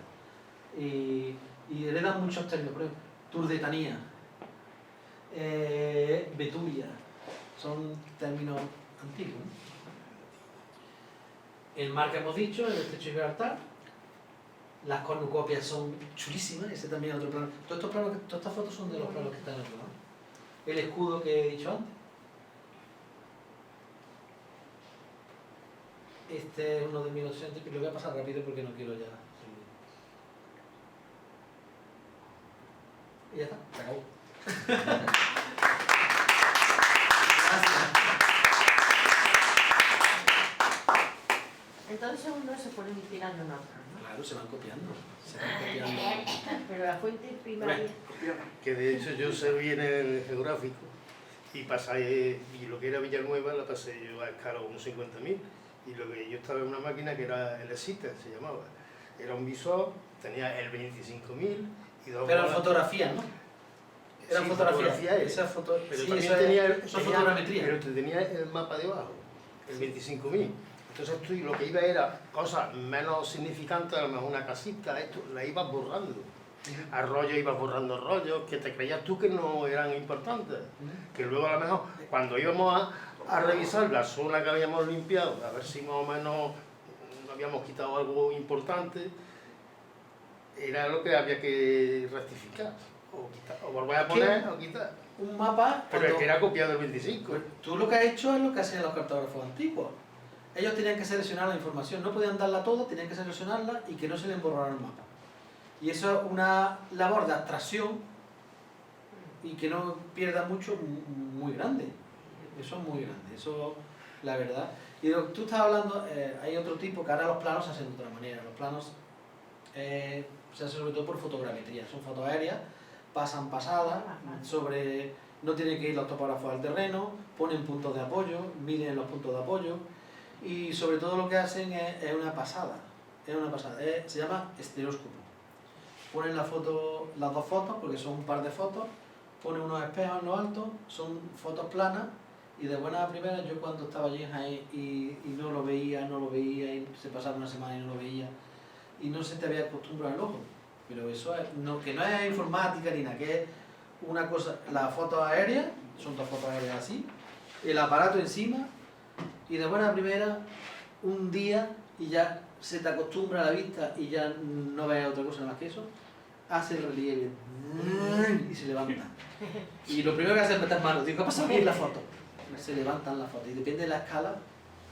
Y heredan muchos términos, por ejemplo, turdetanía, Betulia, son términos antiguos, ¿no? El mar que hemos dicho, el estrecho de Gibraltar, las cornucopias son chulísimas, ese también es otro plano. Todas estas fotos son de los planos que están en otro lado. El escudo que he dicho antes. Este es uno de 1800, pero lo voy a pasar rápido porque no quiero ya. Y ya está, se acabó. Claro, se van copiando. Se van copiando. Pero la fuente primaria... Que de hecho yo serví en el geográfico y pasé, y lo que era Villanueva la pasé yo a escala 1.50.000 y lo que yo estaba en una máquina que era el Exiter, se llamaba. Era un visor, tenía el 25.000 y dos... Pero fotografías, ¿no? Eran Sí, fotografías. es. Esa foto... Pero sí, también son fotogrametría. Pero tenía el mapa debajo, el 25.000. Entonces tú lo que iba era cosas menos significantes, a lo mejor una casita, esto, la ibas borrando. Arroyos ibas borrando rollos que te creías tú que no eran importantes. Que luego a lo mejor cuando íbamos a revisar la zona que habíamos limpiado, a ver si más o menos no habíamos quitado algo importante, era lo que había que rectificar. O volver a poner o quitar. Un mapa... Pero es que era copiado el 25. Pues tú lo que has hecho es lo que hacían los cartógrafos antiguos. Ellos tenían que seleccionar la información, no podían darla toda, tenían que seleccionarla y que no se les borrara el mapa. Y eso es una labor de abstracción y que no pierda mucho, muy grande. Eso es muy grande, eso la verdad. Y de lo que tú estás hablando, hay otro tipo que ahora los planos se hacen de otra manera. Los planos se hacen sobre todo por fotogrametría, son fotos aéreas, pasan pasadas, no tienen que ir los topógrafos al terreno, ponen puntos de apoyo, miden los puntos de apoyo y sobre todo lo que hacen es una pasada, se llama estereóscopo. Ponen las dos fotos, porque son un par de fotos, ponen unos espejos en lo alto, son fotos planas y de buena primera yo cuando estaba allí en Jaén y no lo veía y se pasaba una semana y no lo veía y no se te había acostumbrado el ojo. Pero eso es, que no es informática ni nada, que es una cosa, las fotos aéreas, son dos fotos aéreas así, el aparato encima y de buena primera un día y ya se te acostumbra a la vista y ya no ves otra cosa más que eso, hace el relieve y se levanta. Y lo primero que hace es meter manos, digo, ¿qué pasa aquí en la foto? Se levantan las fotos y depende de la escala,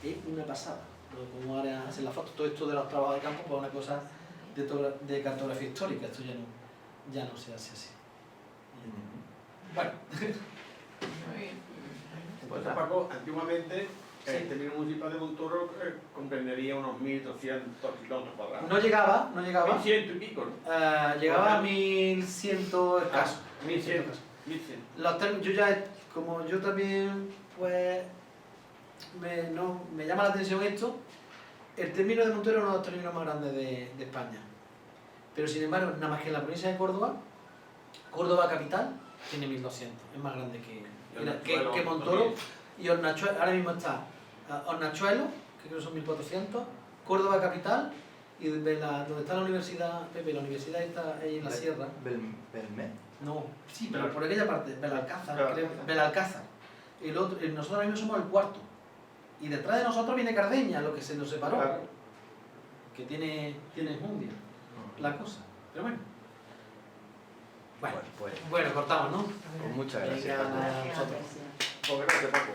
es una pasada. Como ahora hacen las fotos, todo esto de los trabajos de campo pues una cosa de cartografía histórica, esto ya no se hace así. Bueno. Entonces, Paco, antiguamente el término municipal de Montoro comprendería unos 1.200 kilómetros cuadrados. No llegaba. 1.100 y pico, ¿no? Llegaba a 1.100 escaso. 1.100. Yo ya, como yo también, pues, me llama la atención esto, el término de Montoro es uno de los términos más grandes de España. Pero sin embargo, nada más que en la provincia de Córdoba, Córdoba capital, tiene 1.200, es más grande que Montoro. Y Hornachuelo, ahora mismo está Hornachuelo, que creo que son 1.400, Córdoba capital, y donde está la universidad, Pepe, la universidad está ahí en la sierra. ¿Belmé? No, sí, pero por aquella parte, Belalcázar, Belalcázar. Nosotros ahora mismo somos el cuarto. Y detrás de nosotros viene Cardeña, lo que se nos separó. Claro. Que tiene enjundia la cosa. Pero bueno. Bueno, cortamos, ¿no? Pues muchas gracias. Venga, Paco. a vosotros. Pues gracias, Paco.